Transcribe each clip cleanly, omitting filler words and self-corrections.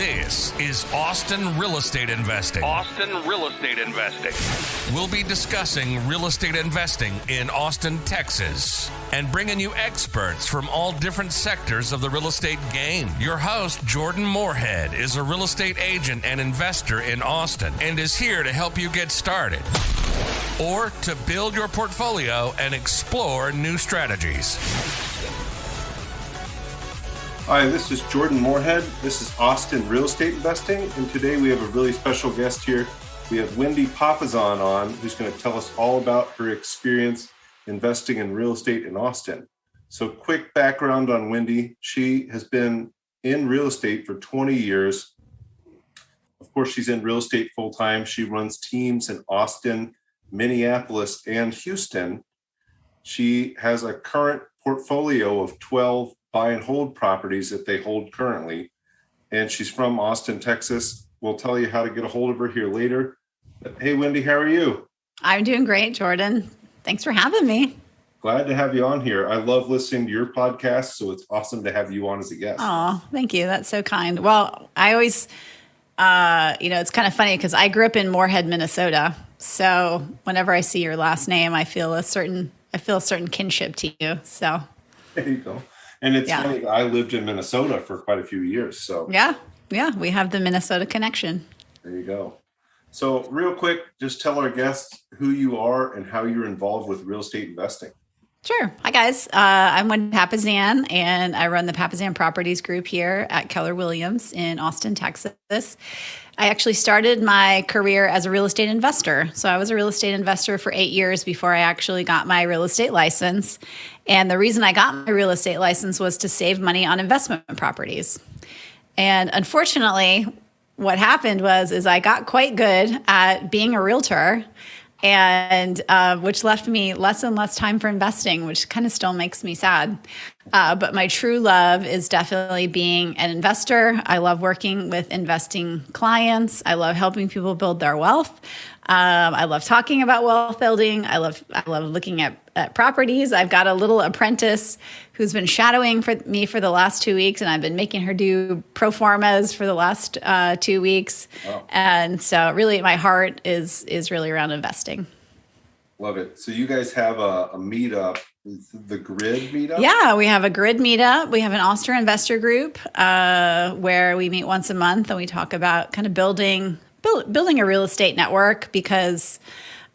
This is Austin Real Estate Investing. Austin Real Estate Investing. We'll be discussing real estate investing in Austin, Texas, and bringing you experts from all different sectors of the real estate game. Your host, Jordan Moorhead, is a real estate agent and investor in Austin and is here to help you get started or to build your portfolio and explore new strategies. Hi, this is Jordan Moorhead. This is Austin Real Estate Investing, and today we have a really special guest here. We have Wendy Papasan on, who's going to tell us all about her experience investing in real estate in Austin. So quick background on Wendy. She has been in real estate for 20 years. Of course, she's in real estate full-time. She runs teams in Austin, Minneapolis, and Houston. She has a current portfolio of 12 buy and hold properties that they hold currently. And she's from Austin, Texas. We'll tell you how to get a hold of her here later. But hey, Wendy, how are you? I'm doing great, Jordan. Thanks for having me. Glad to have you on here. I love listening to your podcast, so it's awesome to have you on as a guest. Oh, thank you. That's so kind. Well, I always, it's kind of funny because I grew up in Moorhead, Minnesota. So whenever I see your last name, I feel a certain kinship to you. So there you go. And it's funny, I lived in Minnesota for quite a few years. So yeah, we have the Minnesota connection. There you go. So real quick, just tell our guests who you are and how you're involved with real estate investing. Sure. Hi, guys. I'm Wendy Papasan, and I run the Papasan Properties group here at Keller Williams in Austin, Texas. I actually started my career as a real estate investor. So I was a real estate investor for 8 years before I actually got my real estate license. And the reason I got my real estate license was to save money on investment properties. And unfortunately, what happened is I got quite good at being a realtor, and which left me less and less time for investing, which kind of still makes me sad. But my true love is definitely being an investor. I love working with investing clients. I love helping people build their wealth. I love talking about wealth building. I love looking at properties. I've got a little apprentice who's been shadowing me for the last 2 weeks, and I've been making her do pro formas for the last 2 weeks. Wow. And so really my heart is really around investing. Love it. So you guys have a meetup, the Grid meetup? Yeah, we have a Grid meetup. We have an Austin investor group where we meet once a month, and we talk about kind of building a real estate network, because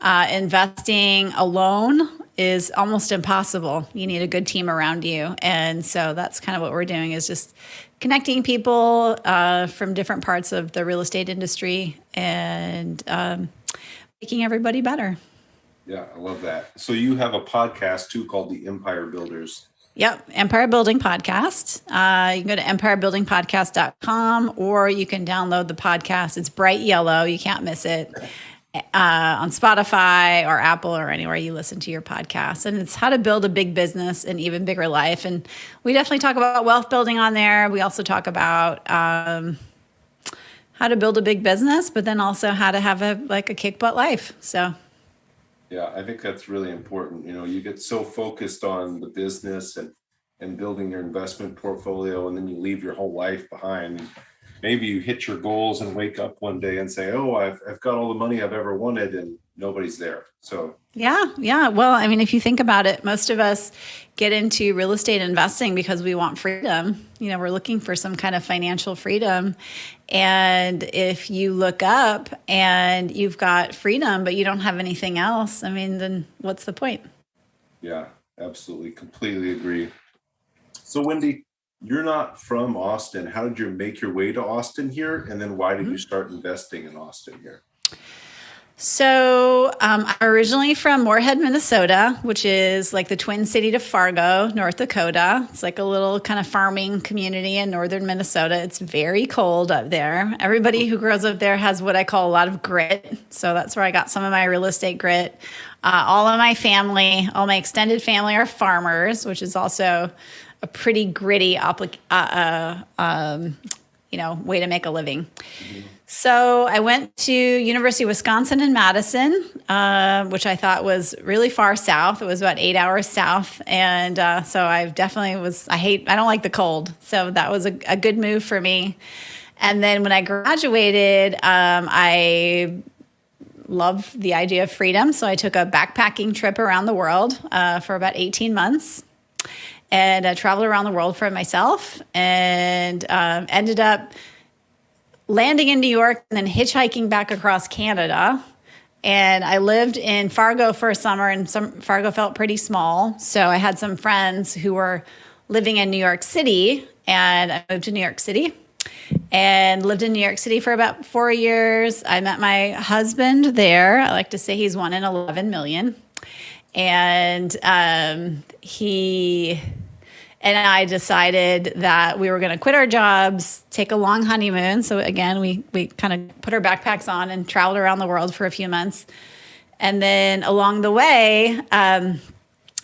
investing alone is almost impossible. You need a good team around you. And so that's kind of what we're doing, is just connecting people from different parts of the real estate industry and making everybody better. Yeah, I love that. So you have a podcast too called the Empire Builders. Yep, Empire Building Podcast. You can go to empirebuildingpodcast.com, or you can download the podcast. It's bright yellow. You can't miss it. On Spotify or Apple or anywhere you listen to your podcast. And it's how to build a big business and even bigger life. And we definitely talk about wealth building on there. We also talk about how to build a big business, but then also how to have a kick butt life. So yeah, I think that's really important. You know, you get so focused on the business and building your investment portfolio, and then you leave your whole life behind. Maybe you hit your goals and wake up one day and say, oh, I've got all the money I've ever wanted, and nobody's there. So yeah. Well, I mean, if you think about it, most of us get into real estate investing because we want freedom. You know, we're looking for some kind of financial freedom. And if you look up and you've got freedom, but you don't have anything else, I mean, then what's the point? Yeah, absolutely. Completely agree. So Wendy, you're not from Austin. How did you make your way to Austin here? And then why did you start investing in Austin here? So I'm originally from Moorhead, Minnesota, which is like the twin city to Fargo, North Dakota. It's like a little kind of farming community in northern Minnesota. It's very cold up there. Everybody who grows up there has what I call a lot of grit. So that's where I got some of my real estate grit. All of my family, all my extended family are farmers, which is also a pretty gritty way to make a living. Mm-hmm. So I went to University of Wisconsin in Madison, which I thought was really far south. It was about 8 hours south. And so I definitely I don't like the cold. So that was a good move for me. And then when I graduated, I loved the idea of freedom. So I took a backpacking trip around the world for about 18 months. And I traveled around the world for myself and ended up landing in New York and then hitchhiking back across Canada. And I lived in Fargo for a summer, and Fargo felt pretty small. So I had some friends who were living in New York City, and I moved to New York City and lived in New York City for about 4 years. I met my husband there. I like to say he's 1 in 11 million. And he and I decided that we were going to quit our jobs, take a long honeymoon. So again, we kind of put our backpacks on and traveled around the world for a few months. And then along the way,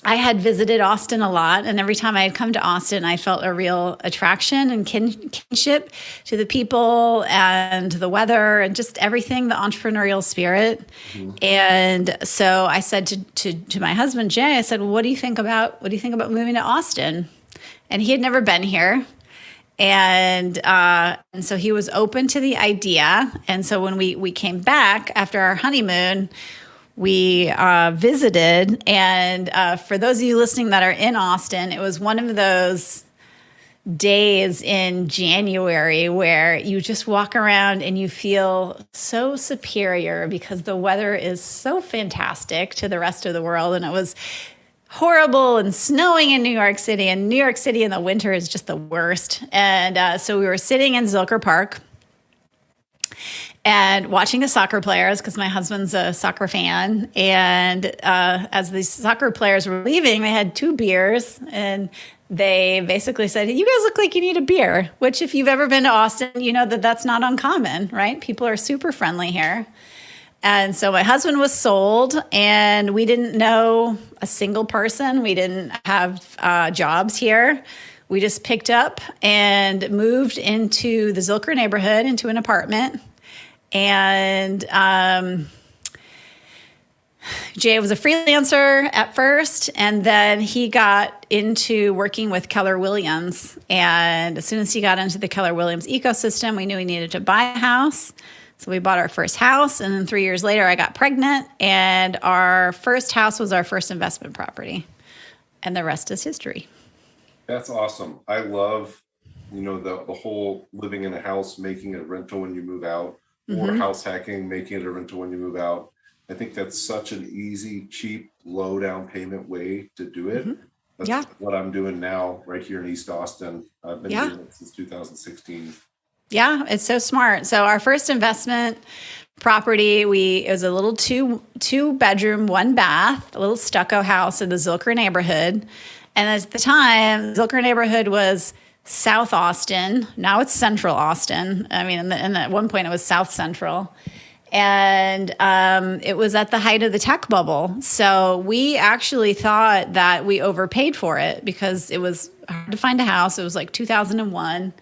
I had visited Austin a lot, and every time I had come to Austin, I felt a real attraction and kinship to the people and the weather and just everything, the entrepreneurial spirit. Mm-hmm. And so I said to my husband, Jay, I said, well, what do you think about moving to Austin? And he had never been here. And so he was open to the idea. And so when we came back after our honeymoon, we visited, and for those of you listening that are in Austin, it was one of those days in January where you just walk around and you feel so superior because the weather is so fantastic to the rest of the world. And it was horrible and snowing in New York City, and New York City in the winter is just the worst. And so we were sitting in Zilker Park and watching the soccer players because my husband's a soccer fan. And as the soccer players were leaving, they had 2 beers, and they basically said, you guys look like you need a beer, which if you've ever been to Austin, you know that that's not uncommon, right? People are super friendly here. And so my husband was sold, and we didn't know a single person. We didn't have jobs here. We just picked up and moved into the Zilker neighborhood, into an apartment. And Jay was a freelancer at first, and then he got into working with Keller Williams. And as soon as he got into the Keller Williams ecosystem, we knew we needed to buy a house. So we bought our first house, and then 3 years later, I got pregnant, and our first house was our first investment property. And the rest is history. That's awesome. I love, the whole living in a house, making it a rental when you move out. Or house hacking, making it a rental when you move out. I think that's such an easy, cheap, low down payment way to do it. That's what I'm doing now right here in East Austin. I've been doing it since 2016. Yeah, it's so smart. So our first investment property, it was a little two bedroom, 1 bath, a little stucco house in the Zilker neighborhood. And at the time, Zilker neighborhood was South Austin. Now it's Central Austin. I mean, and at one point it was South Central. And it was at the height of the tech bubble. So we actually thought that we overpaid for it because it was hard to find a house. It was like 2001.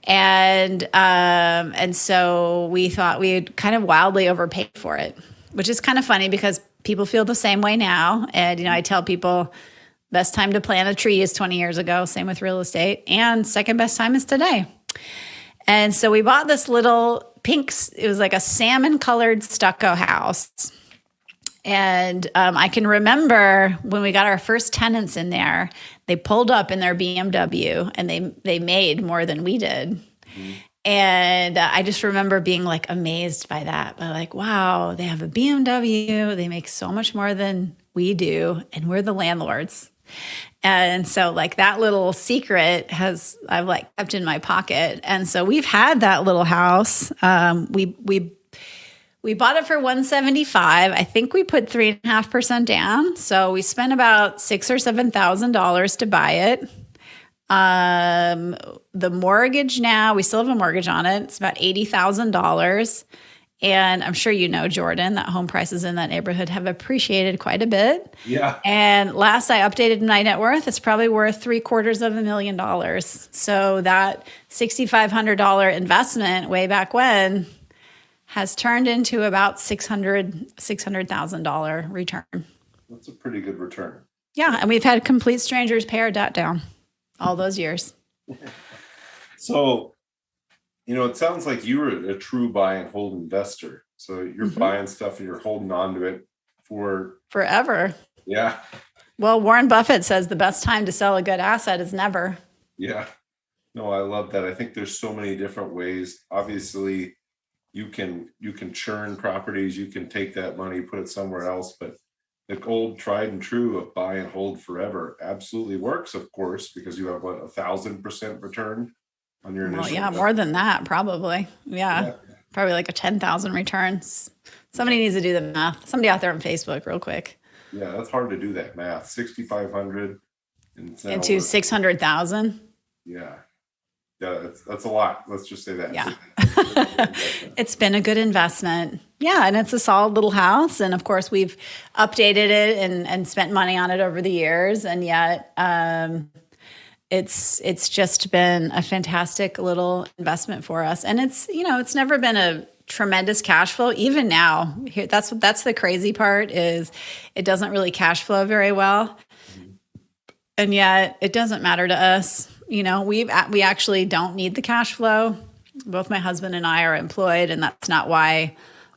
And so we thought we had kind of wildly overpaid for it, which is kind of funny because people feel the same way now. And, I tell people, best time to plant a tree is 20 years ago. Same with real estate. And second best time is today. And so we bought this little it was like a salmon colored stucco house. And I can remember when we got our first tenants in there, they pulled up in their BMW and they made more than we did. Mm-hmm. And I just remember being like amazed by that. But like, wow, they have a BMW. They make so much more than we do. And we're the landlords. And so like that little secret I've like kept in my pocket. And so we've had that little house. We bought it for $175. I think we put 3.5% down. So we spent about $6,000 or $7,000 to buy it. The mortgage now, we still have a mortgage on it. It's about $80,000. And I'm sure Jordan, that home prices in that neighborhood have appreciated quite a bit. Yeah. And last I updated my net worth, it's probably worth $750,000. So that $6,500 investment way back when has turned into about $600,000 return. That's a pretty good return. Yeah, and we've had complete strangers pay our debt down all those years. So it sounds like you were a true buy and hold investor. So you're buying stuff and you're holding on to it for forever. Yeah. Well, Warren Buffett says the best time to sell a good asset is never. Yeah. No, I love that. I think there's so many different ways. Obviously, you can churn properties, you can take that money, put it somewhere else, but the old tried and true of buy and hold forever absolutely works, of course, because you have 1,000% return on your initial. Well, yeah, more than that, probably. Yeah. Probably like a 10,000 returns. Somebody needs to do the math. Somebody out there on Facebook, real quick. Yeah, that's hard to do that math. 6,500 into 600,000. Yeah. Yeah, that's a lot. Let's just say that. Yeah. It's been a good investment. Yeah, and it's a solid little house. And of course, we've updated it and spent money on it over the years. And yet it's just been a fantastic little investment for us. And it's never been a tremendous cash flow. Even now, that's the crazy part, is it doesn't really cash flow very well. And yet it doesn't matter to us. We actually don't need the cash flow. Both my husband and I are employed, and that's not why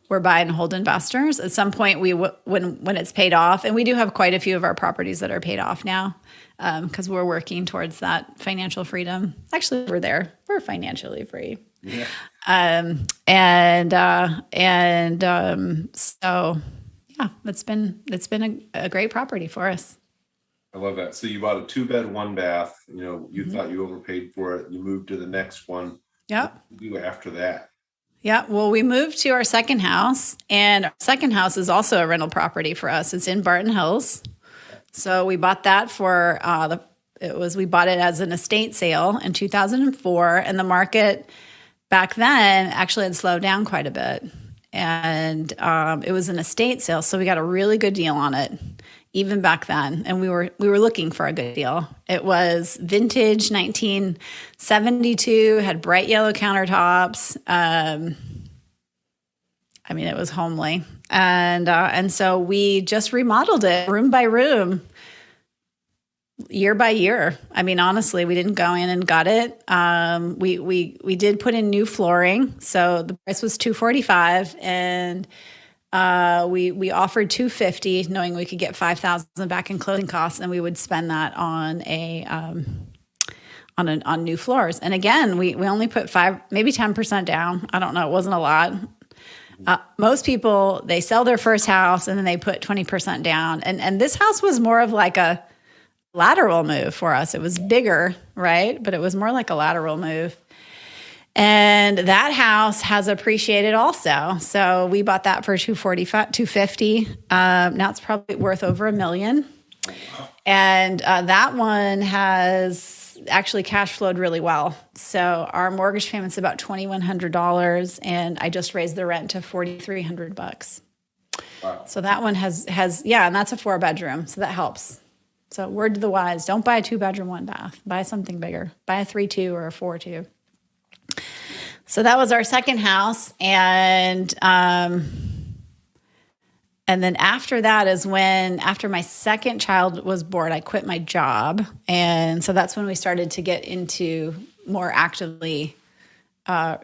we're buy and hold investors. At some point, when it's paid off, and we do have quite a few of our properties that are paid off now, because we're working towards that financial freedom. Actually, we're there. We're financially free. Yeah. So yeah, it's been a great property for us. I love that. So you bought a 2-bed, 1-bath. You thought you overpaid for it. You moved to the next one. Yeah. What did you do after that? Yeah. Well, we moved to our second house, and our second house is also a rental property for us. It's in Barton Hills. So we bought that for we bought it as an estate sale in 2004, and the market back then actually had slowed down quite a bit. And it was an estate sale, so we got a really good deal on it, even back then. And we were looking for a good deal. It was vintage 1972, had bright yellow countertops. It was homely. And so we just remodeled it room by room, year by year. Honestly, we didn't go in and gut it. We did put in new flooring. So the price was $245, and we offered $250, knowing we could get $5,000 back in closing costs, and we would spend that on on new floors. And again, we only put 5, maybe 10% down. I don't know. It wasn't a lot. Most people, they sell their first house and then they put 20% down. And this house was more of like a lateral move for us. It was bigger, right? But it was more like a lateral move. And that house has appreciated also. So we bought that for $250. Now it's probably worth over $1 million. And that one has actually cash flowed really well. So our mortgage payment's about $2,100, and I just raised the rent to $4,300. Wow. So that one has and that's a 4-bedroom. So that helps. So word to the wise, don't buy a 2-bedroom, 1-bath. Buy something bigger. Buy a 3-2 or a 4-2. So that was our second house. And then after that is when, after my second child was born, I quit my job. And so that's when we started to get into more actively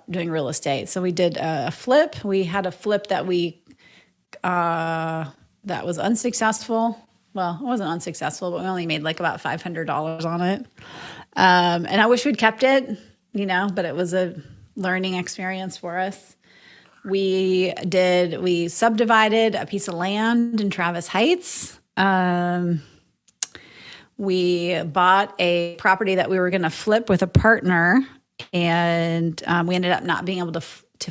doing real estate. So we did a flip. We had a flip that that was unsuccessful. Well, it wasn't unsuccessful, but we only made like about $500 on it. And I wish we'd kept it, but it was a learning experience for us. We subdivided a piece of land in Travis Heights. We bought a property that we were going to flip with a partner, and we ended up not being able to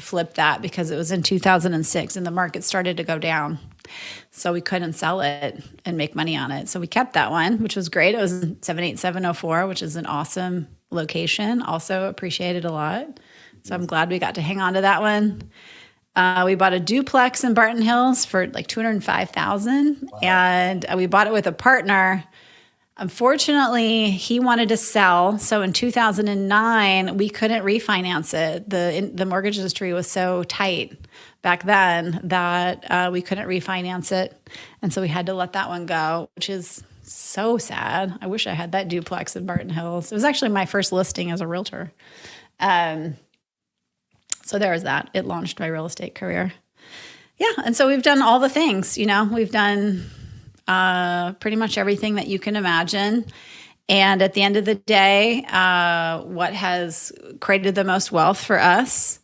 flip that because it was in 2006 and the market started to go down. So we couldn't sell it and make money on it. So we kept that one, which was great. It was in 78704, which is an awesome location. Also appreciated a lot. So I'm glad we got to hang on to that one. We bought a duplex in Barton Hills for like $205,000. Wow. And we bought it with a partner. Unfortunately, he wanted to sell. So in 2009, we couldn't refinance it. The mortgage industry was so tight back then that we couldn't refinance it. And so we had to let that one go, which is so sad. I wish I had that duplex in Barton Hills. It was actually my first listing as a realtor. So there was that. It launched my real estate career. Yeah. And so we've done all the things, we've done pretty much everything that you can imagine. And at the end of the day, what has created the most wealth for us,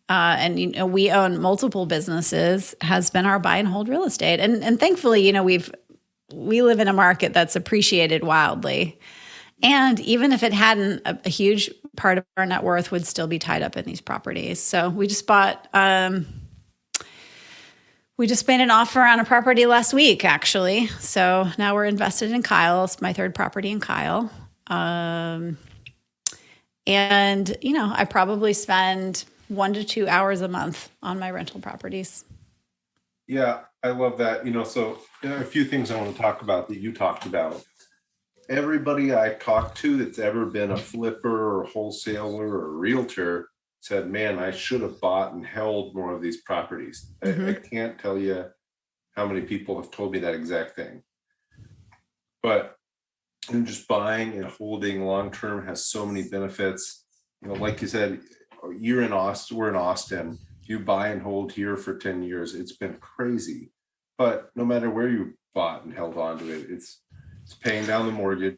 and we own multiple businesses, has been our buy and hold real estate. And thankfully, we live in a market that's appreciated wildly. And even if it hadn't, a huge part of our net worth would still be tied up in these properties. So we just bought, we just made an offer on a property last week, actually. So now we're invested in Kyle. It's my third property in Kyle. And, I probably spend 1 to 2 hours a month on my rental properties. Yeah, I love that. So there are a few things I want to talk about that you talked about. Everybody I talked to that's ever been a flipper or wholesaler or realtor said, man, I should have bought and held more of these properties. I can't tell you how many people have told me that exact thing. But just buying and holding long-term has so many benefits. Like you said, we're in Austin. You buy and hold here for 10 years. It's been crazy. But no matter where you bought and held on to it, it's paying down the mortgage.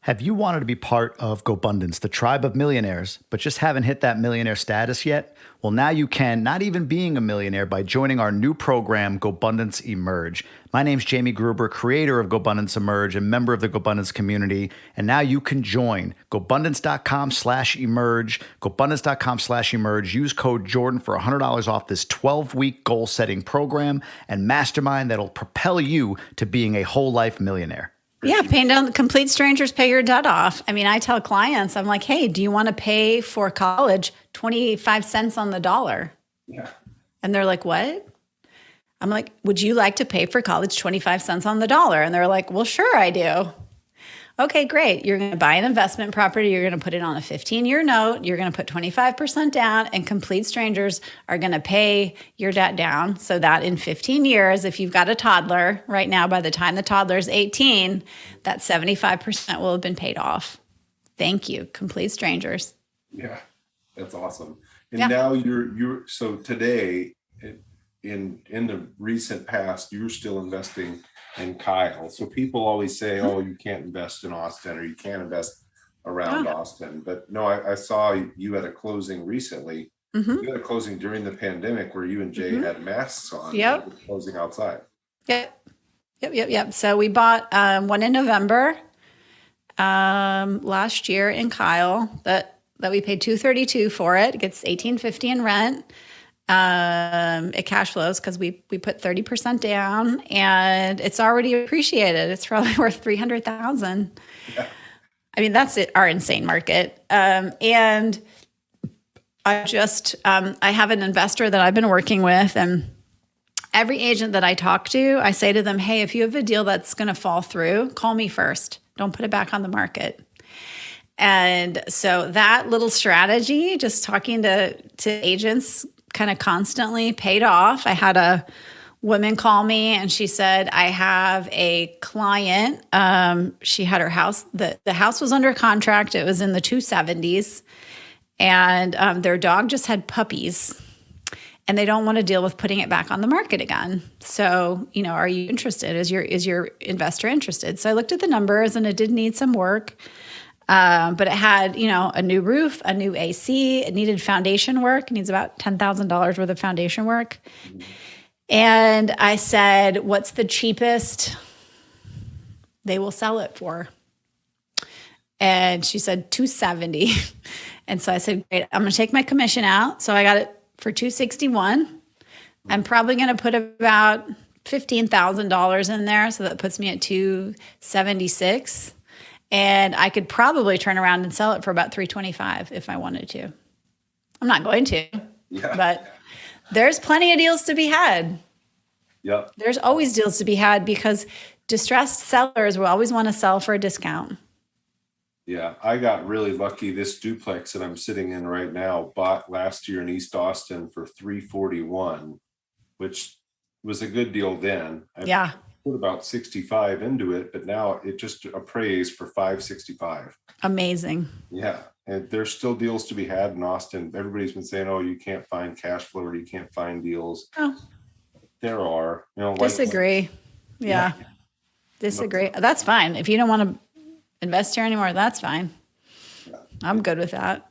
Have you wanted to be part of GoBundance, the tribe of millionaires, but just haven't hit that millionaire status yet? Well, now you can, not even being a millionaire, by joining our new program, GoBundance Emerge. My name's Jamie Gruber, creator of GoBundance Emerge and member of the GoBundance community. And now you can join. GoBundance.com/emerge. GoBundance.com/emerge. Use code Jordan for $100 off this 12-week goal-setting program and mastermind that'll propel you to being a whole life millionaire. Yeah, paying down complete strangers, pay your debt off. I mean, I tell clients, I'm like, hey, do you want to pay for college 25 cents on the dollar? Yeah. And they're like, what? I'm like, would you like to pay for college 25 cents on the dollar? And they're like, well, sure, I do. Okay, great. You're going to buy an investment property. You're going to put it on a 15-year note. You're going to put 25% down, and complete strangers are going to pay your debt down so that in 15 years, if you've got a toddler right now, by the time the toddler is 18, that 75% will have been paid off. Thank you, complete strangers. Yeah, that's awesome. And now you're so today in the recent past, you're still investing in Kyle. So people always say, oh, you can't invest in Austin or you can't invest around Austin. But no, I saw you had a closing recently. You had a closing during the pandemic where you and Jay had masks on. Yep. Closing outside. Yep. So we bought one in November last year in Kyle that we paid $232 for it. It gets $1,850 in rent. It cash flows because we put 30% down and it's already appreciated. It's probably worth $300,000. Yeah. I mean, that's our insane market. And I just, I have an investor that I've been working with, and every agent that I talk to, I say to them, hey, if you have a deal that's going to fall through, call me first. Don't put it back on the market. And so that little strategy, just talking to agents kind of constantly, paid off. I had a woman call me and she said, I have a client. She had her house, the house was under contract. It was in the 270s, and their dog just had puppies and they don't want to deal with putting it back on the market again. So, are you interested? Is your investor interested? So I looked at the numbers and it did need some work. But it had, a new roof, a new AC. It needed foundation work. It needs about $10,000 worth of foundation work. And I said, what's the cheapest they will sell it for? And she said $270. And so I said, great, I'm going to take my commission out. So I got it for $261. I'm probably going to put about $15,000 in there. So that puts me at $276. And I could probably turn around and sell it for about $325 if I wanted to. I'm not going to, but there's plenty of deals to be had. Yep. There's always deals to be had because distressed sellers will always want to sell for a discount. Yeah, I got really lucky. This duplex that I'm sitting in right now bought last year in East Austin for $341, which was a good deal then. put about 65 into it, but now it just appraised for 565. Amazing. Yeah. And there's still deals to be had in Austin. Everybody's been saying, oh, you can't find cash flow or you can't find deals. Oh, There are, disagree. Yeah. Disagree. That's fine. If you don't want to invest here anymore, that's fine. I'm good with that.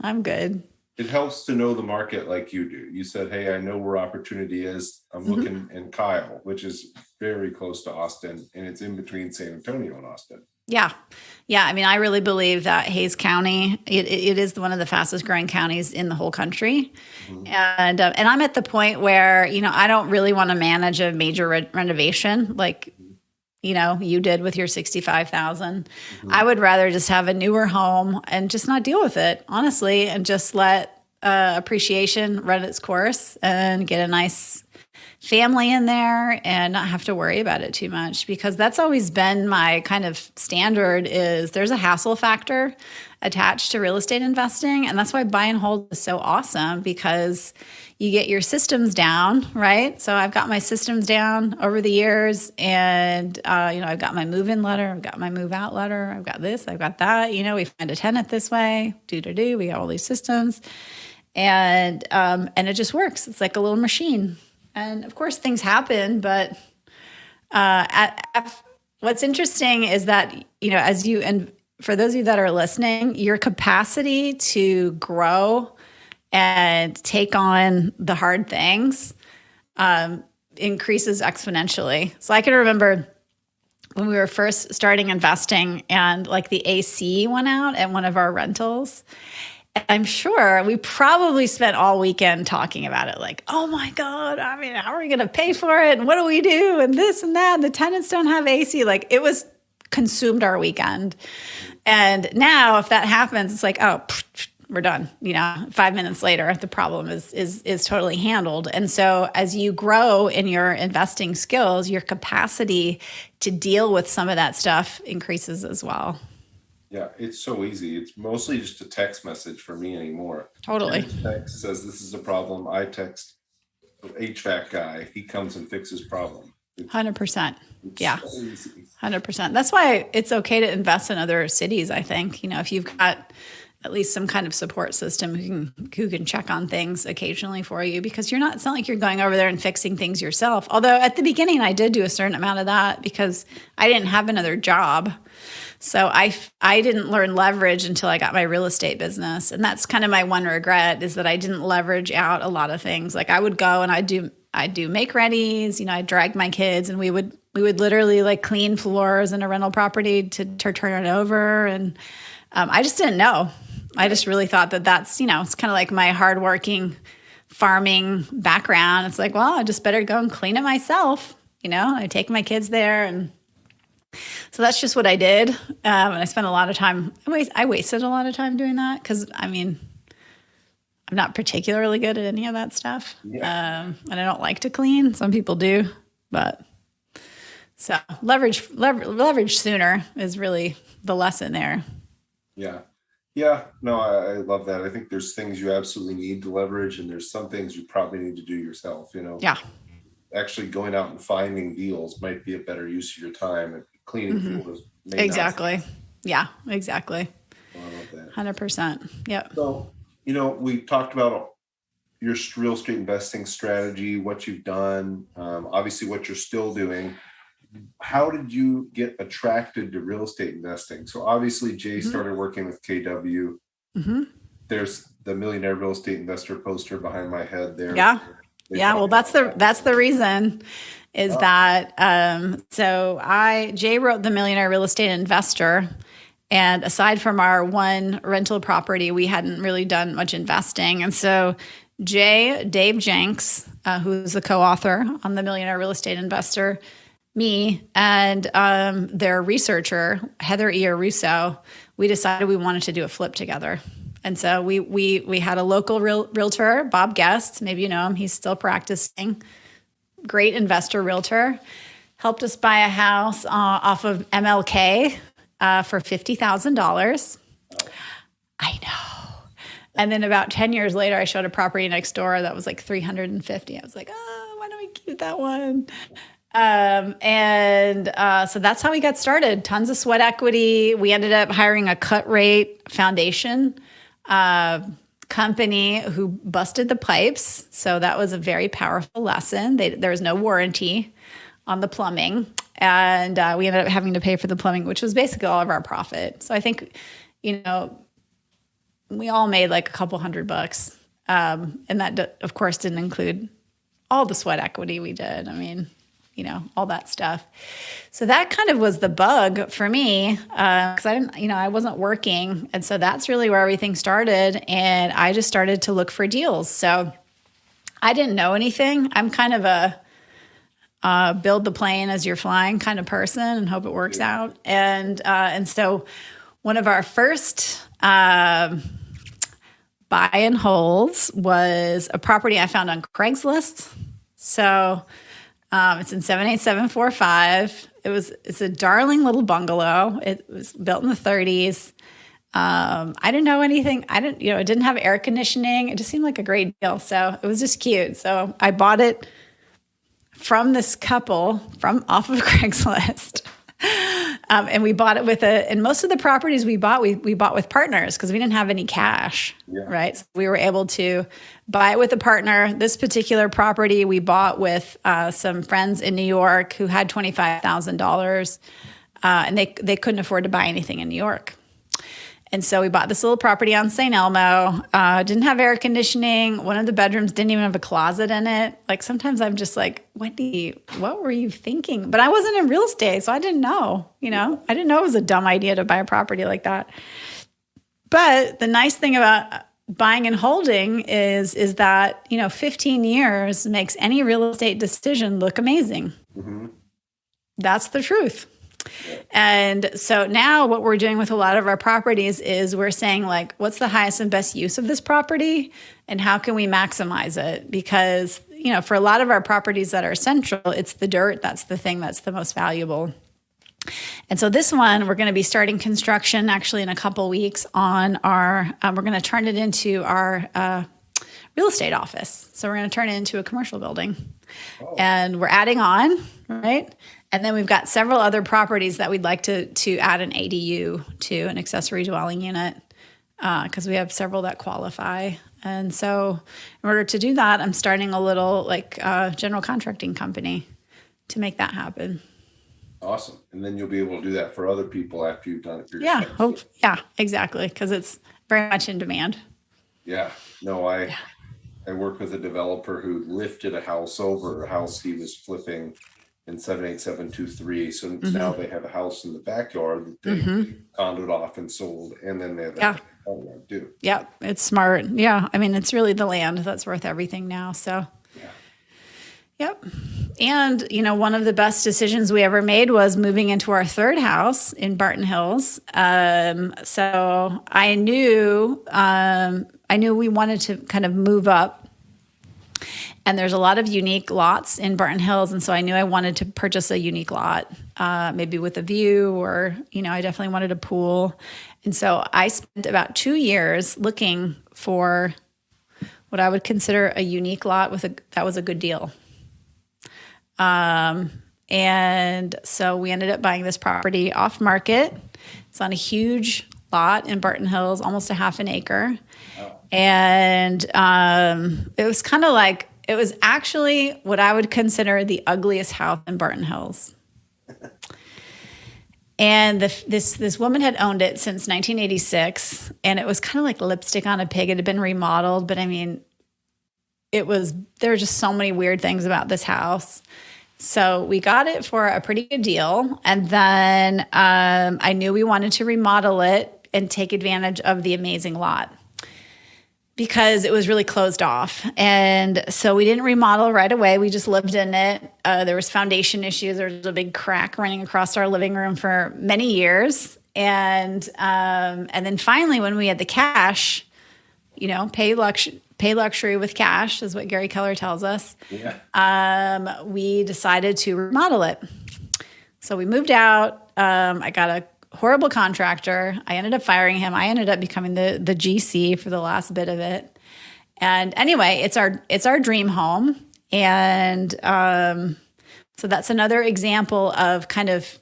I'm good. It helps to know the market like you do. You said, hey, I know where opportunity is. I'm looking in Kyle, which is very close to Austin, and it's in between San Antonio and Austin. Yeah. Yeah. I mean, I really believe that Hays County, it is one of the fastest growing counties in the whole country. And I'm at the point where, I don't really want to manage a major renovation like, you did with your 65,000. I would rather just have a newer home and just not deal with it, honestly, and just let appreciation run its course and get a nice family in there and not have to worry about it too much, because that's always been my kind of standard. Is there's a hassle factor attached to real estate investing. And that's why buy and hold is so awesome, because you get your systems down, right? So I've got my systems down over the years, and I've got my move-in letter, I've got my move-out letter, I've got this, I've got that. We find a tenant this way, we got all these systems, and it just works. It's like a little machine. And of course, things happen, but what's interesting is that, and for those of you that are listening, your capacity to grow and take on the hard things increases exponentially. So I can remember when we were first starting investing, and like the AC went out at one of our rentals. I'm sure we probably spent all weekend talking about it. Like, oh my God, how are we going to pay for it? And what do we do? And this and that. And the tenants don't have AC. Like, it was consumed our weekend. And now if that happens, it's like, oh, we're done. 5 minutes later, the problem is totally handled. And so as you grow in your investing skills, your capacity to deal with some of that stuff increases as well. Yeah, it's so easy. It's mostly just a text message for me anymore. Totally. Text says this is a problem. I text HVAC guy. He comes and fixes problem. 100%. Yeah. So easy. 100%. That's why it's okay to invest in other cities, I think. If you've got at least some kind of support system who can check on things occasionally for you, because it's not like you're going over there and fixing things yourself. Although at the beginning I did do a certain amount of that because I didn't have another job. So I didn't learn leverage until I got my real estate business. And that's kind of my one regret, is that I didn't leverage out a lot of things. Like I would go and I'd do make readies, I'd drag my kids, and we would literally like clean floors in a rental property to turn it over. And I just didn't know. I just really thought that's, it's kind of like my hardworking farming background. It's like, well, I just better go and clean it myself. I take my kids there, and so that's just what I did. And I spent a lot of time, I wasted a lot of time doing that because, I'm not particularly good at any of that stuff. Yeah. And I don't like to clean. Some people do, but so leverage sooner is really the lesson there. Yeah. Yeah. No, I love that. I think there's things you absolutely need to leverage, and there's some things you probably need to do yourself, Yeah. Actually going out and finding deals might be a better use of your time, and cleaning floors. Exactly. Yeah, exactly. I love that. 100%. Yep. So, we talked about your real estate investing strategy, what you've done, obviously what you're still doing. How did you get attracted to real estate investing? So obviously Jay started working with KW. There's the Millionaire Real Estate Investor poster behind my head there. Yeah. Yeah. Well, that's the reason is that, Jay wrote the Millionaire Real Estate Investor. And aside from our one rental property, we hadn't really done much investing. And so Dave Jenks, who's the co-author on the Millionaire Real Estate Investor, me, and their researcher, Heather Russo, we decided we wanted to do a flip together. And so we had a local realtor, Bob Guest, maybe you know him, he's still practicing, great investor realtor, helped us buy a house off of MLK for $50,000. I know. And then about 10 years later, I showed a property next door that was like $350. I was like, oh, why don't we Keep that one. So that's how we got started. Tons of sweat equity. We ended up hiring a cut rate foundation company who busted the pipes. So that was a very powerful lesson. There was no warranty on the plumbing. And we ended up having to pay for the plumbing, which was basically all of our profit. So I think, we all made like a couple $100. And that, of course, didn't include all the sweat equity we did. I mean, all that stuff. So that kind of was the bug for me because I wasn't working. And so that's really where everything started. And I just started to look for deals. So I didn't know anything. I'm kind of a build the plane as you're flying kind of person and hope it works out. And so one of our first buy and holds was a property I found on Craigslist. So it's in 78745. It's a darling little bungalow. It was built in the 30s. I didn't know anything. It didn't have air conditioning. It just seemed like a great deal. So it was just cute. So I bought it from this couple off of Craigslist. And we bought it and most of the properties we bought with partners because we didn't have any cash, right? So we were able to buy it with a partner. This particular property we bought with some friends in New York who had $25,000 and they couldn't afford to buy anything in New York. And so we bought this little property on St. Elmo, didn't have air conditioning. One of the bedrooms didn't even have a closet in it. Like sometimes I'm just like, Wendy, what were you thinking? But I wasn't in real estate, so I didn't know, I didn't know it was a dumb idea to buy a property like that. But the nice thing about buying and holding is that, 15 years makes any real estate decision look amazing. Mm-hmm. That's the truth. And so now what we're doing with a lot of our properties is we're saying like, what's the highest and best use of this property and how can we maximize it? Because, for a lot of our properties that are central, it's the dirt. That's the thing that's the most valuable. And so this one, we're going to be starting construction actually in a couple weeks on we're going to turn it into our real estate office. So we're going to turn it into a commercial building. And we're adding on, right? And then we've got several other properties that we'd like to add an ADU to, an accessory dwelling unit, because we have several that qualify. And so in order to do that, I'm starting a little general contracting company to make that happen. Awesome. And then you'll be able to do that for other people after you've done it for yourself. Yeah, exactly, because it's very much in demand. Yeah. No, I worked with a developer who lifted a house over a house he was flipping in 78723. So now they have a house in the backyard that they condoed off and sold, and then they have a too. Yep, it's smart. Yeah, I mean, it's really the land that's worth everything now. So, yep. And, one of the best decisions we ever made was moving into our third house in Barton Hills. So I knew we wanted to kind of move up. And there's a lot of unique lots in Barton Hills. And so I knew I wanted to purchase a unique lot, maybe with a view or, I definitely wanted a pool. And so I spent about 2 years looking for what I would consider a unique lot that was a good deal. And so we ended up buying this property off market. It's on a huge lot in Barton Hills, almost a half an acre. Wow. And it was kind of like, it was actually what I would consider the ugliest house in Barton Hills. And this woman had owned it since 1986, and it was kind of like lipstick on a pig. It had been remodeled, but I mean, there were just so many weird things about this house. So we got it for a pretty good deal. And then I knew we wanted to remodel it and take advantage of the amazing lot, because it was really closed off. And so we didn't remodel right away. We just lived in it. There was foundation issues. There was a big crack running across our living room for many years. And then finally, when we had the cash, pay luxury with cash is what Gary Keller tells us. Yeah. We decided to remodel it. So we moved out. I got a horrible contractor. I ended up firing him. I ended up becoming the GC for the last bit of it. And anyway, it's our dream home. And so that's another example of kind of,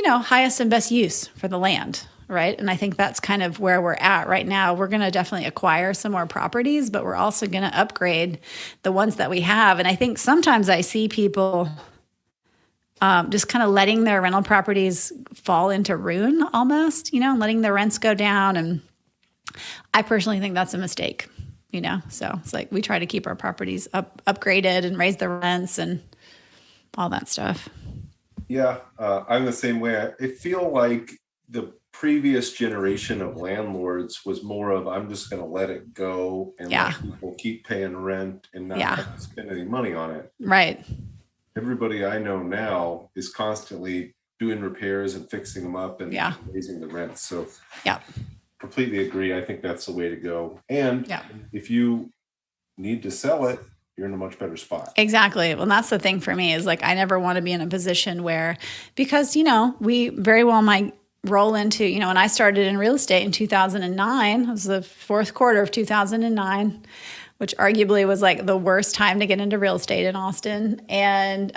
highest and best use for the land, right? And I think that's kind of where we're at right now. We're going to definitely acquire some more properties, but we're also going to upgrade the ones that we have. And I think sometimes I see people just kind of letting their rental properties fall into ruin almost, and letting the rents go down. And I personally think that's a mistake, So it's like we try to keep our properties upgraded and raise the rents and all that stuff. Yeah, I'm the same way. I feel like the previous generation of landlords was more of, I'm just going to let it go and let people keep paying rent and not have to spend any money on it. Right. Everybody I know now is constantly doing repairs and fixing them up and raising the rent. So completely agree. I think that's the way to go. And if you need to sell it, you're in a much better spot. Exactly. Well, that's the thing for me is like, I never want to be in a position where, because, we very well might roll into, when I started in real estate in 2009, it was the fourth quarter of 2009, which arguably was like the worst time to get into real estate in Austin. And,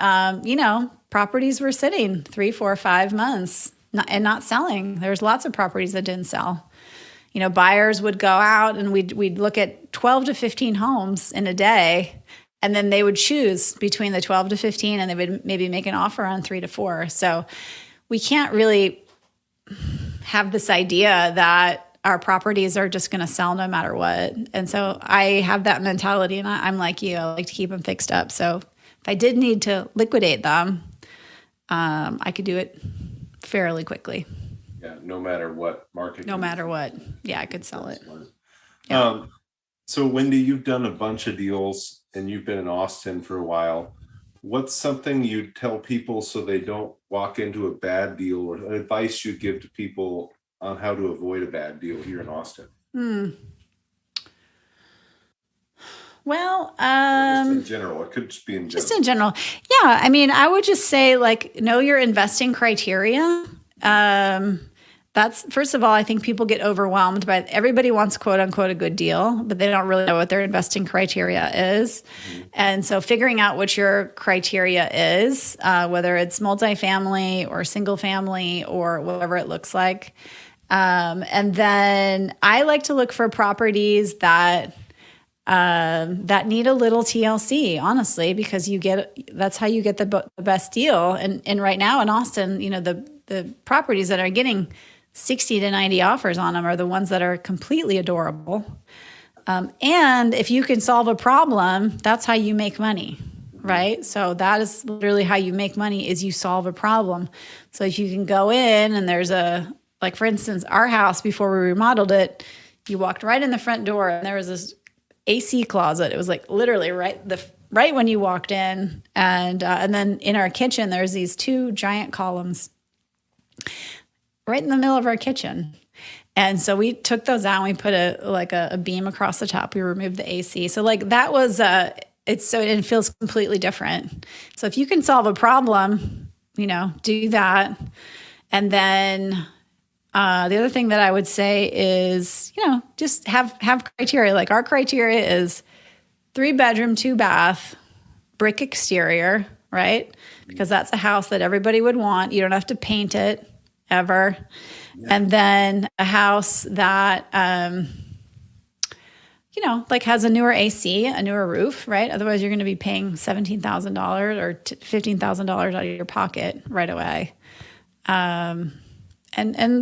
properties were sitting 3, 4, 5 months and not selling. There's lots of properties that didn't sell. Buyers would go out and we'd look at 12 to 15 homes in a day, and then they would choose between the 12 to 15 and they would maybe make an offer on 3 to 4. So we can't really have this idea that our properties are just going to sell no matter what. And so I have that mentality, and I'm like you, I like to keep them fixed up. So if I did need to liquidate them, I could do it fairly quickly. Yeah, no matter what market. No matter what. Yeah, I could sell it. Yeah. So Wendy, you've done a bunch of deals and you've been in Austin for a while. What's something you tell people so they don't walk into a bad deal, or advice you give to people on how to avoid a bad deal here in Austin? Well, just in general, it could just be in general. Just in general. Yeah. I mean, I would just say know your investing criteria. That's, first of all, I think people get overwhelmed by, everybody wants quote unquote a good deal, but they don't really know what their investing criteria is. Mm-hmm. And so figuring out what your criteria is, whether it's multifamily or single family or whatever it looks like. And then I like to look for properties that need a little TLC, honestly, because that's how you get the best deal. And right now in Austin, the properties that are getting 60 to 90 offers on them are the ones that are completely adorable. And if you can solve a problem, that's how you make money, right? So that is literally how you make money, is you solve a problem. So if you can go in and there's for instance, our house, before we remodeled it, you walked right in the front door and there was this AC closet. It was like literally right when you walked in. And then in our kitchen, there's these 2 giant columns right in the middle of our kitchen. And so we took those out and we put a beam across the top. We removed the AC. So that was, it feels completely different. So if you can solve a problem, do that. And then the other thing that I would say is, just have criteria. Like our criteria is 3-bedroom, 2-bath, brick exterior, right? Because that's a house that everybody would want. You don't have to paint it ever. Yeah. And then a house that, has a newer AC, a newer roof, right? Otherwise you're going to be paying $17,000 or $15,000 out of your pocket right away. And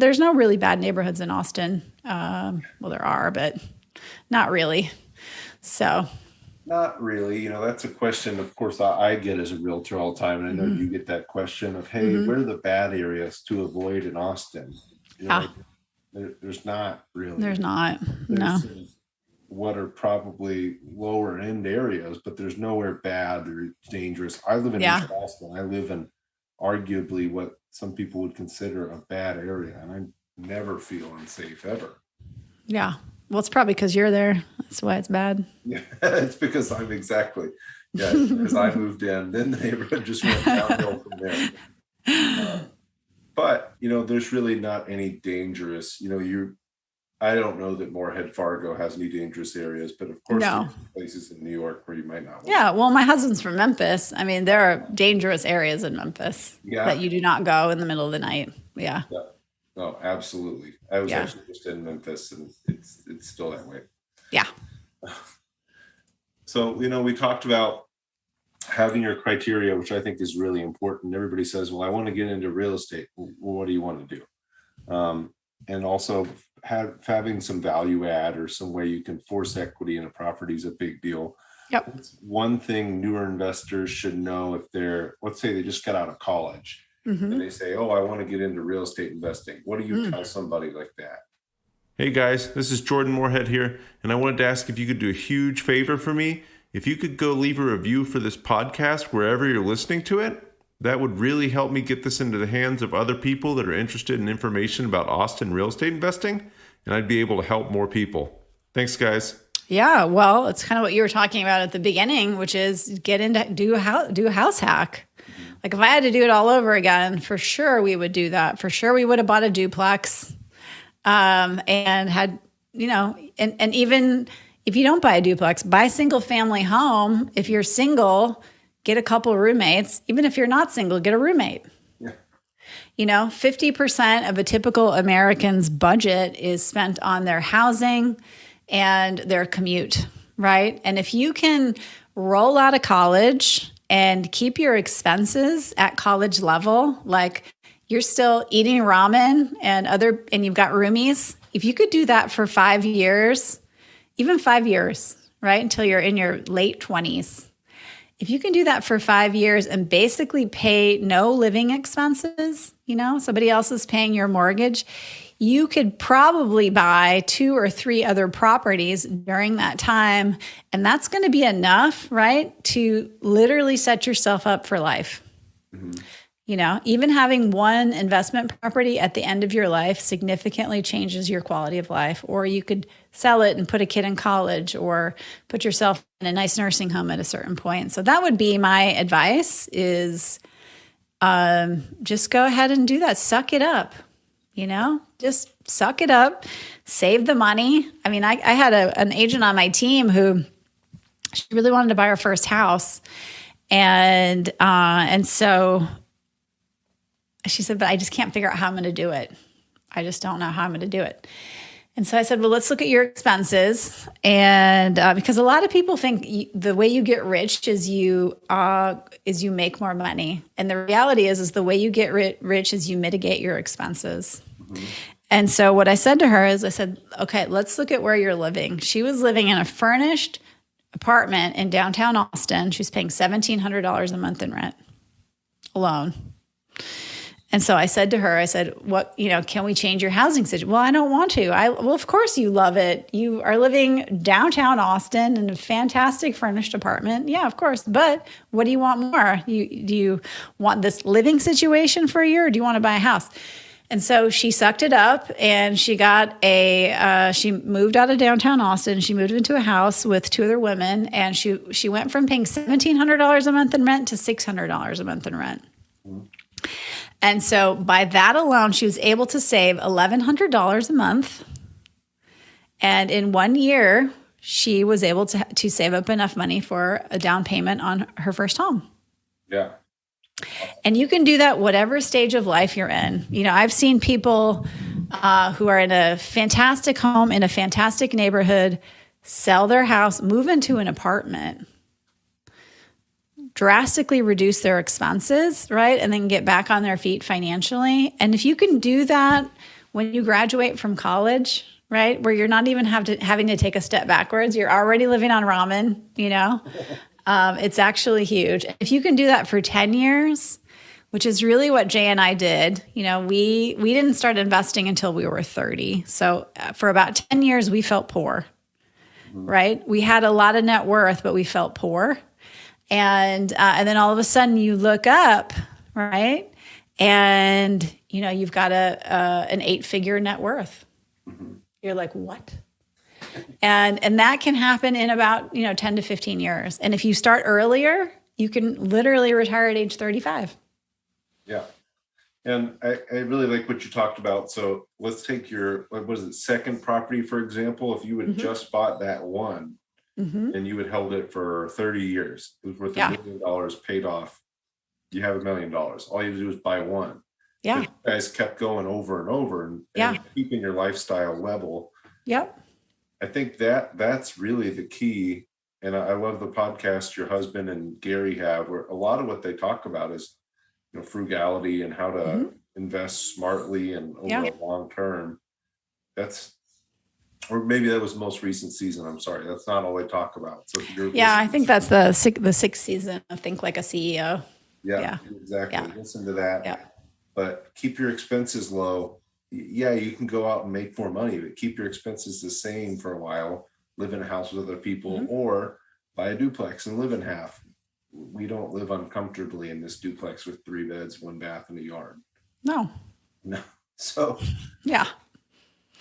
there's no really bad neighborhoods in Austin. Well, there are, but not really. So. Not really. That's a question, of course, I get as a realtor all the time. And I know you get that question of, hey, where are the bad areas to avoid in Austin? There's not really. There's not. There's No. What are probably lower end areas, but there's nowhere bad or dangerous. I live in East Austin. I live in arguably what some people would consider a bad area. And I never feel unsafe ever. Yeah. Well, it's probably because you're there. That's why it's bad. Yeah, it's because I'm exactly. Yeah, because I moved in, then the neighborhood just went downhill from there. But there's really not any dangerous. I don't know that Moorhead Fargo has any dangerous areas, but of course No. there's places in New York where you might not want Yeah, well, my husband's from Memphis. I mean, there are dangerous areas in Memphis that you do not go in the middle of the night. Yeah. Yeah. No, absolutely. I was Yeah. actually just in Memphis, and it's still that way. Yeah. So, we talked about having your criteria, which I think is really important. Everybody says, well, I want to get into real estate. Well, what do you want to do? And also having some value add or some way you can force equity in a property is a big deal. Yep. It's one thing newer investors should know if let's say they just got out of college and they say, oh, I want to get into real estate investing. What do you tell somebody like that? Hey guys, this is Jordan Moorhead here, and I wanted to ask if you could do a huge favor for me. If you could go leave a review for this podcast wherever you're listening to it, that would really help me get this into the hands of other people that are interested in information about Austin real estate investing, and I'd be able to help more people. Thanks, guys. Yeah, well, it's kind of what you were talking about at the beginning, which is do a house hack. Like if I had to do it all over again, for sure we would do that. For sure we would have bought a duplex, and had, and even if you don't buy a duplex, buy a single family home. If you're single, get a couple roommates. Even if you're not single, get a roommate. Yeah. 50% of a typical American's budget is spent on their housing and their commute, right? And if you can roll out of college and keep your expenses at college level, like you're still eating ramen and you've got roomies, if you could do that for 5 years, even 5 years, right? Until you're in your late 20s. If you can do that for 5 years and basically pay no living expenses, somebody else is paying your mortgage, you could probably buy 2 or 3 other properties during that time. And that's going to be enough, right, to literally set yourself up for life. Mm-hmm. Even having one investment property at the end of your life significantly changes your quality of life. Or you could sell it and put a kid in college or put yourself in a nice nursing home at a certain point. So that would be my advice is just go ahead and do that. Suck it up, just suck it up, save the money. I mean, I had an agent on my team who she really wanted to buy her first house. And so she said, but I just can't figure out how I'm going to do it. I just don't know how I'm going to do it. And so I said, well, let's look at your expenses. And because a lot of people think the way you get rich is you make more money. And the reality is the way you get rich is you mitigate your expenses. Mm-hmm. And so what I said to her is I said, okay, let's look at where you're living. She was living in a furnished apartment in downtown Austin. She was paying $1,700 a month in rent alone. And so I said to her, what, can we change your housing situation? Well, I don't want to. Well, of course you love it. You are living downtown Austin in a fantastic furnished apartment. Yeah, of course. But what do you want more? Do you want this living situation for a year or do you want to buy a house? And so she sucked it up and she got she moved out of downtown Austin. She moved into a house with 2 other women and she went from paying $1,700 a month in rent to $600 a month in rent. Mm-hmm. And so by that alone, she was able to save $1,100 a month. And in 1 year, she was able to save up enough money for a down payment on her first home. Yeah. And you can do that whatever stage of life you're in. I've seen people who are in a fantastic home, in a fantastic neighborhood, sell their house, move into an apartment, drastically reduce their expenses, right? And then get back on their feet financially. And if you can do that when you graduate from college, right, where you're not even having to take a step backwards, you're already living on ramen, it's actually huge. If you can do that for 10 years, which is really what Jay and I did, we didn't start investing until we were 30. So for about 10 years, we felt poor, right? We had a lot of net worth, but we felt poor. And then all of a sudden you look up, right? And, you've got an 8-figure net worth. Mm-hmm. You're like, what? And that can happen in about, 10 to 15 years. And if you start earlier, you can literally retire at age 35. Yeah. And I really like what you talked about. So let's take your, what was it, second property, for example. If you had just bought that one and you had held it for 30 years, it was worth $1 million paid off. You have $1 million. All you have to do is buy one. Yeah. But you guys kept going over and over and keeping your lifestyle level. Yep. I think that's really the key. And I love the podcast your husband and Gary have, where a lot of what they talk about is, frugality and how to invest smartly and over a long term. Or maybe that was the most recent season. I'm sorry. That's not all they talk about. So I think that's the sixth season of Think Like a CEO. Yeah, exactly. Yeah. Listen to that. Yeah. But keep your expenses low. Yeah, you can go out and make more money, but keep your expenses the same for a while. Live in a house with other people or buy a duplex and live in half. We don't live uncomfortably in this duplex with 3 beds, 1 bath, and a yard. No. So yeah,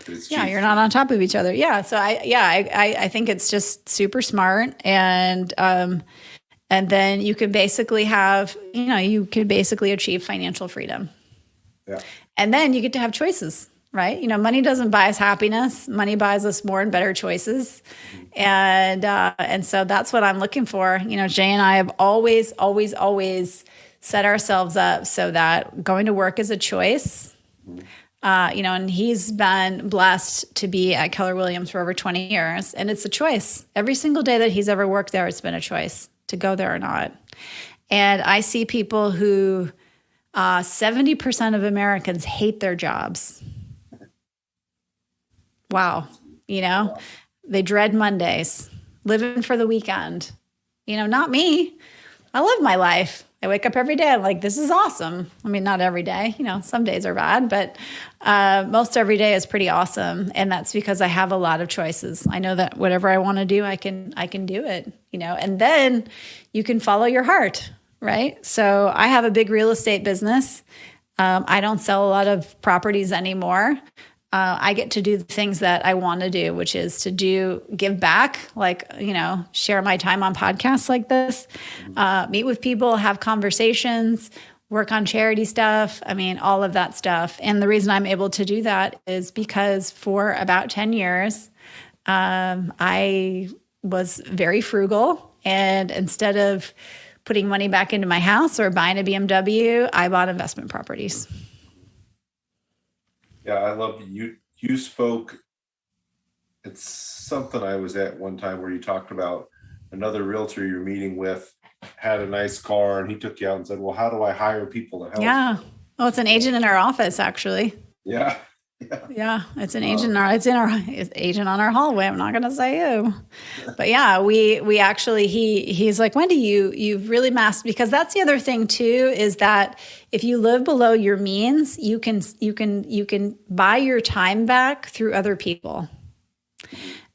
you're not on top of each other. Yeah. So I think it's just super smart, and then you can basically have, you can basically achieve financial freedom. Yeah. And then you get to have choices. Right? Money doesn't buy us happiness. Money buys us more and better choices. And so that's what I'm looking for. Jay and I have always set ourselves up so that going to work is a choice. And he's been blessed to be at Keller Williams for over 20 years. And it's a choice. Every single day that he's ever worked there, it's been a choice to go there or not. And I see people who 70% of Americans hate their jobs. Wow. They dread Mondays, living for the weekend. Not me. I live my life. I wake up every day. I'm like, this is awesome. I mean, not every day, some days are bad, but most every day is pretty awesome. And that's because I have a lot of choices. I know that whatever I want to do, I can do it, and then you can follow your heart, right? So I have a big real estate business. I don't sell a lot of properties anymore. I get to do the things that I want to do, which is to give back, share my time on podcasts like this, meet with people, have conversations, work on charity stuff. I mean, all of that stuff. And the reason I'm able to do that is because for about 10 years, I was very frugal. And instead of putting money back into my house or buying a BMW, I bought investment properties. Yeah, I love you spoke. It's something I was at one time where you talked about another realtor you're meeting with had a nice car, and he took you out and said, well, how do I hire people to help? Yeah. Oh, it's an agent in our office, actually. Yeah. Yeah, it's an agent. It's agent on our hallway. I'm not going to say who, but yeah, we actually he's like, Wendy, you've really mastered, because that's the other thing too, is that if you live below your means, you can buy your time back through other people.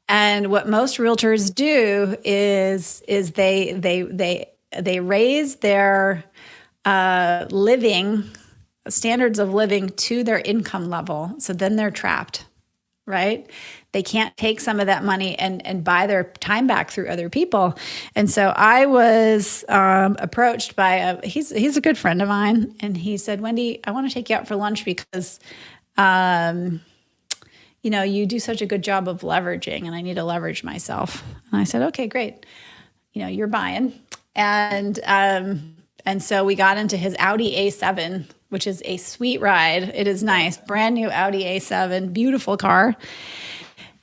And what most realtors do is they raise their living standards of living to their income level. So then they're trapped, right? They can't take some of that money and buy their time back through other people. And so I was approached by he's a good friend of mine. And he said, Wendy, I want to take you out for lunch because, you do such a good job of leveraging, and I need to leverage myself. And I said, okay, great. You're buying. And so we got into his Audi A7, which is a sweet ride. It is nice. Brand new Audi A7, beautiful car.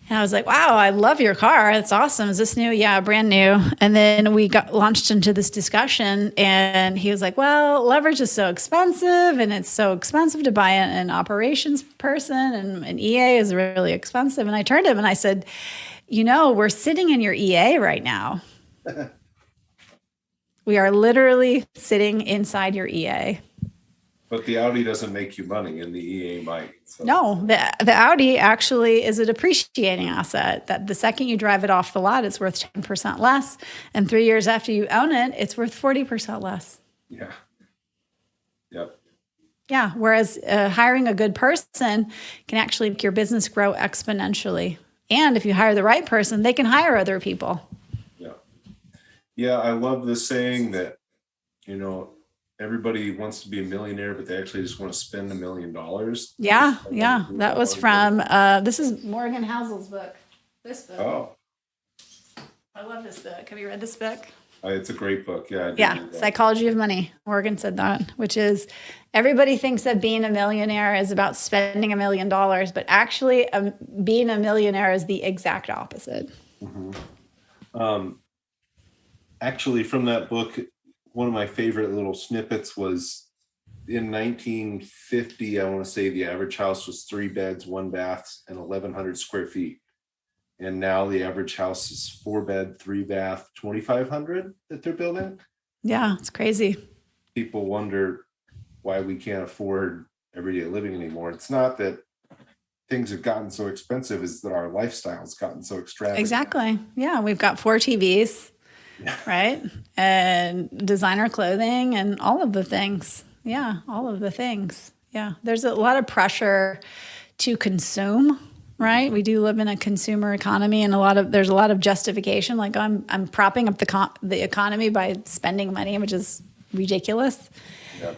And I was like, wow, I love your car. It's awesome. Is this new? Yeah, brand new. And then we got launched into this discussion, and he was like, well, leverage is so expensive, and it's so expensive to buy an operations person, and an EA is really expensive. And I turned to him and I said, we're sitting in your EA right now. We are literally sitting inside your EA. But the Audi doesn't make you money, and the EA might. So. No, the Audi actually is a depreciating asset. That the second you drive it off the lot, it's worth 10% less. And 3 years after you own it, it's worth 40% less. Yeah. Yep. Yeah. Whereas hiring a good person can actually make your business grow exponentially. And if you hire the right person, they can hire other people. Yeah. Yeah. I love the saying that, everybody wants to be a millionaire, but they actually just want to spend $1 million. Yeah. That was from, this is Morgan Housel's book. This book. Oh, I love this book. Have you read this book? it's a great book. Yeah. I did Yeah. read that. Psychology of Money. Morgan said that, which is everybody thinks that being a millionaire is about spending $1 million, but actually being a millionaire is the exact opposite. Actually, from that book, one of my favorite little snippets was in 1950, I want to say the average house was 3 beds, 1 bath, and 1,100 square feet. And now the average house is 4 bed, 3 bath, 2,500 that they're building. Yeah, it's crazy. People wonder why we can't afford everyday living anymore. It's not that things have gotten so expensive, it's that our lifestyle's gotten so extravagant. Exactly. Yeah, we've got 4 TVs, right? And designer clothing and all of the things. Yeah, all of the things. Yeah, there's a lot of pressure to consume, right? We do live in a consumer economy, and there's a lot of justification. Like I'm propping up the economy by spending money, which is ridiculous. Yeah.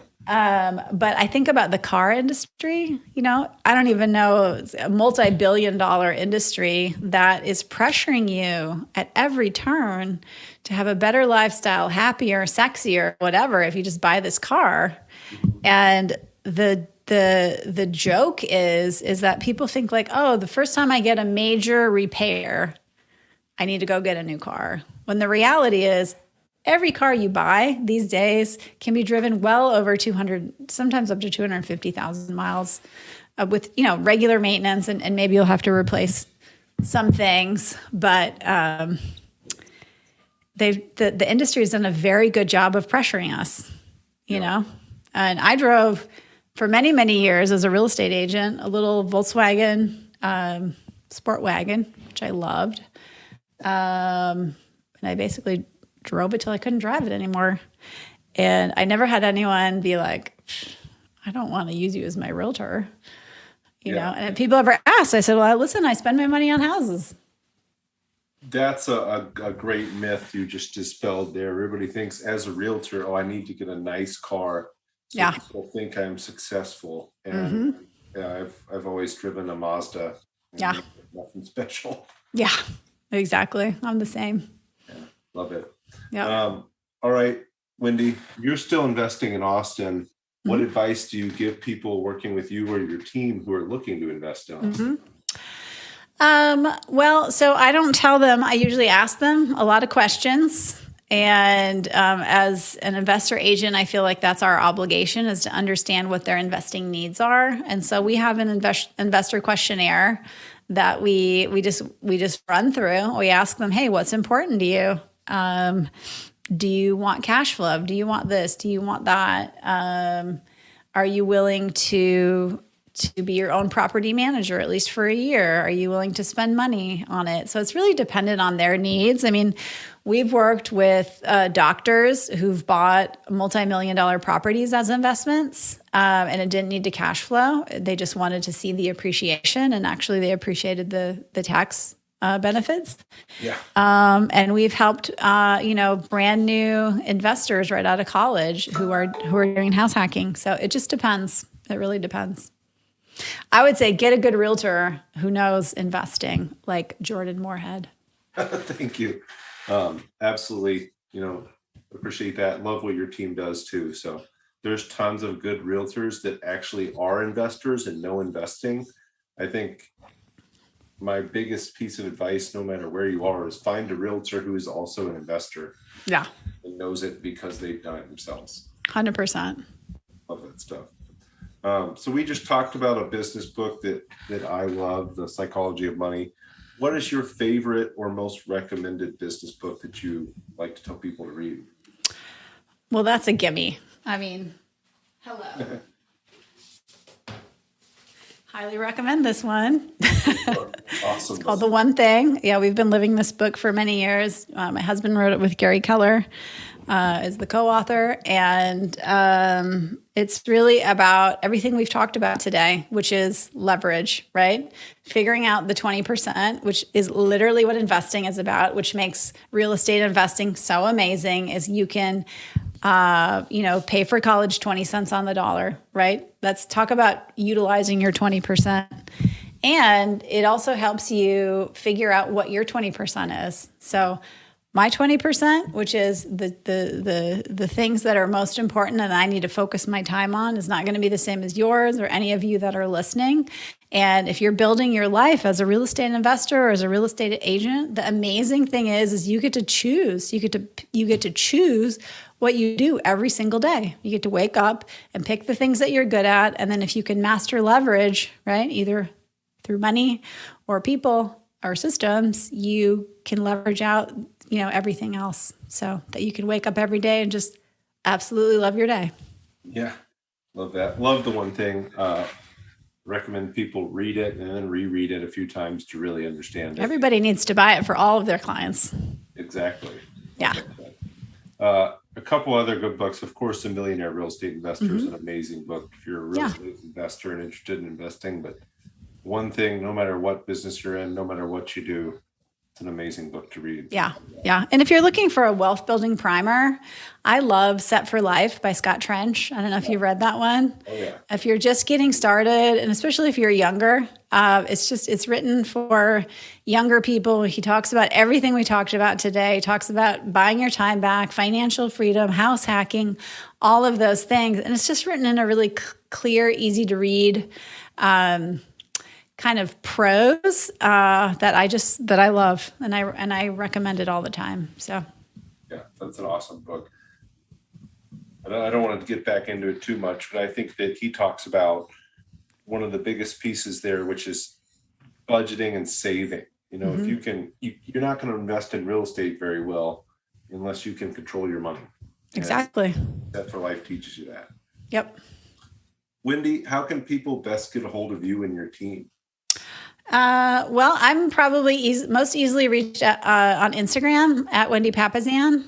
But I think about the car industry, I don't even know, it's a multi-billion-dollar industry that is pressuring you at every turn to have a better lifestyle, happier, sexier, whatever, if you just buy this car. And the joke is that people think like, oh, the first time I get a major repair, I need to go get a new car. When the reality is, every car you buy these days can be driven well over 200, sometimes up to 250,000 miles with, regular maintenance, and maybe you'll have to replace some things. But the industry has done a very good job of pressuring us, you know. And I drove for many, many years as a real estate agent, a little Volkswagen sport wagon, which I loved. And I basically drove it till I couldn't drive it anymore. And I never had anyone be like, I don't want to use you as my realtor, you know? And if people ever asked, I said, well, listen, I spend my money on houses. That's a great myth you just dispelled there. Everybody thinks as a realtor, oh, I need to get a nice car so people think I'm successful. And I've always driven a Mazda. Yeah. Nothing special. Yeah, exactly. I'm the same. Yeah, love it. Yeah. All right, Wendy, you're still investing in Austin. What advice do you give people working with you or your team who are looking to invest in Austin? Well, so I don't tell them. I usually ask them a lot of questions. And as an investor agent, I feel like that's our obligation, is to understand what their investing needs are. And so we have an investor questionnaire that we just run through. We ask them, hey, what's important to you? Do you want cash flow? Do you want this? Do you want that? Are you willing to be your own property manager, at least for a year? Are you willing to spend money on it? So it's really dependent on their needs. I mean, we've worked with doctors who've bought multi-million-dollar properties as investments, and it didn't need to cash flow. They just wanted to see the appreciation, and actually they appreciated the tax benefits. Yeah. And we've helped, brand new investors right out of college who are doing house hacking. So it just depends. It really depends. I would say get a good realtor who knows investing, like Jordan Moorhead. Thank you. Absolutely. Appreciate that. Love what your team does too. So there's tons of good realtors that actually are investors and know investing. I think my biggest piece of advice, no matter where you are, is find a realtor who is also an investor. Yeah. And knows it because they've done it themselves. 100%. Love that stuff. So we just talked about a business book that I love, The Psychology of Money. What is your favorite or most recommended business book that you like to tell people to read? Well, that's a gimme. I mean, hello. Highly recommend this one. Awesome. It's called The One Thing. Yeah, we've been living this book for many years. My husband wrote it with Gary Keller as the co-author. And it's really about everything we've talked about today, which is leverage, right? Figuring out the 20%, which is literally what investing is about, which makes real estate investing so amazing, is you can Pay for college 20 cents on the dollar, right? Let's talk about utilizing your 20%. And it also helps you figure out what your 20% is. So my 20%, which is the things that are most important and I need to focus my time on, is not going to be the same as yours or any of you that are listening. And if you're building your life as a real estate investor or as a real estate agent, the amazing thing is you get to choose. You get to choose what you do every single day. You get to wake up and pick the things that you're good at. And then if you can master leverage, right, either through money or people or systems, you can leverage out, everything else so that you can wake up every day and just absolutely love your day. Yeah. Love that. Love the one thing. Recommend people read it and then reread it a few times to really understand it. Everybody needs to buy it for all of their clients. Exactly. Yeah. A couple other good books. Of course, The Millionaire Real Estate Investor is an amazing book if you're a real estate investor and interested in investing. But one thing, no matter what business you're in, no matter what you do, it's an amazing book to read. Yeah. And if you're looking for a wealth building primer, I love Set for Life by Scott Trench. I don't know if you've read that one. Oh, yeah. If you're just getting started, and especially if you're younger, it's written for younger people. He talks about everything we talked about today. He talks about buying your time back, financial freedom, house hacking, all of those things. And it's just written in a really clear, easy to read, kind of prose that I love, and I recommend it all the time. So, yeah, that's an awesome book. And I don't want to get back into it too much, but I think that he talks about one of the biggest pieces there, which is budgeting and saving. If you can, you're not going to invest in real estate very well unless you can control your money. Exactly. Set for Life teaches you that. Yep. Wendy, how can people best get a hold of you and your team? Well, I'm probably most easily reached on Instagram at Wendy Papasan.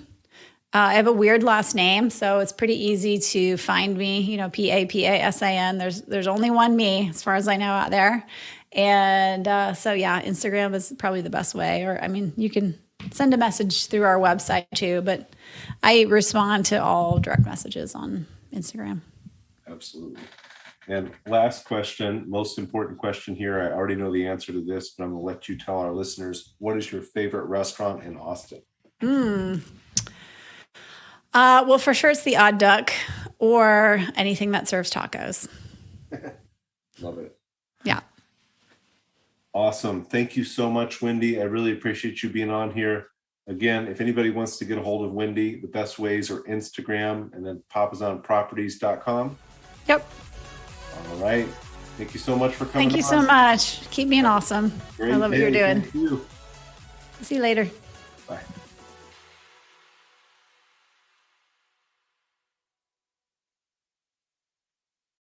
I have a weird last name, so it's pretty easy to find me, Papasan. There's only one me as far as I know out there. And Instagram is probably the best way. Or, you can send a message through our website too, but I respond to all direct messages on Instagram. Absolutely. And last question, most important question here. I already know the answer to this, but I'm going to let you tell our listeners, what is your favorite restaurant in Austin? Well, for sure it's the Odd Duck or anything that serves tacos. Love it. Yeah. Awesome. Thank you so much, Wendy. I really appreciate you being on here. Again, if anybody wants to get a hold of Wendy, the best ways are Instagram and then papasanproperties.com. Yep. All right. Thank you so much for coming. Thank you so much. Keep being awesome. Great I love what you're doing. Thank you. See you later.